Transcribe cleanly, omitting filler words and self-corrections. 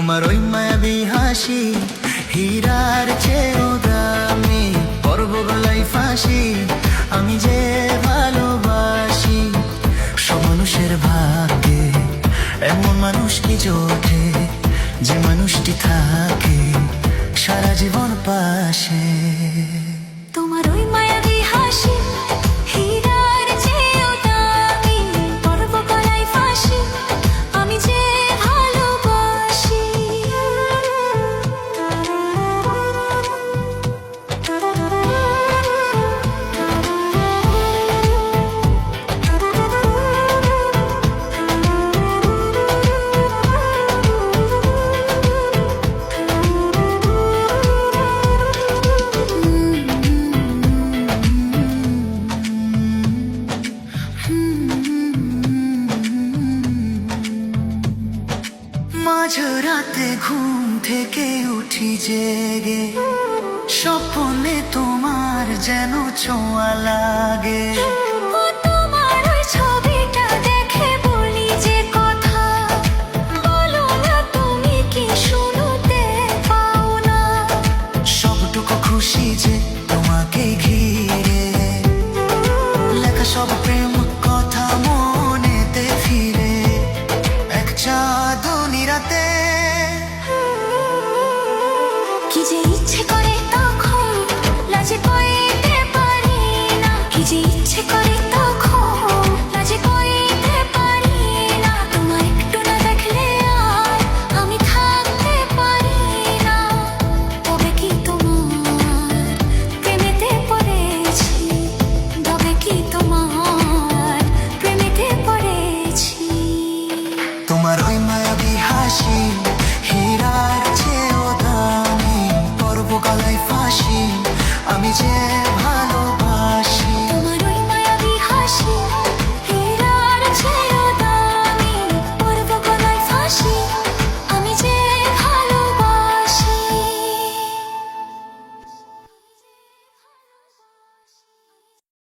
তোমার ওই মায়াবী হাসি হীরার চেয়েও দামি, পরব গলায় ফাঁসি আমি যে ভালোবাসি। সব মানুষের ভাগ্যে এমন মানুষ কি জোটে, যে মানুষটি থাকে সারা জীবন পাশে। তোমার ওই মায়াবী হাসি হীরার চেয়েও দামি, পরব গলায় ফাঁসি আমি যে ভালোবাসি। মাঝরাতে ঘুম থেকে উঠি জেগে, স্বপ্নে তোমার যেন ছোঁয়া লাগে।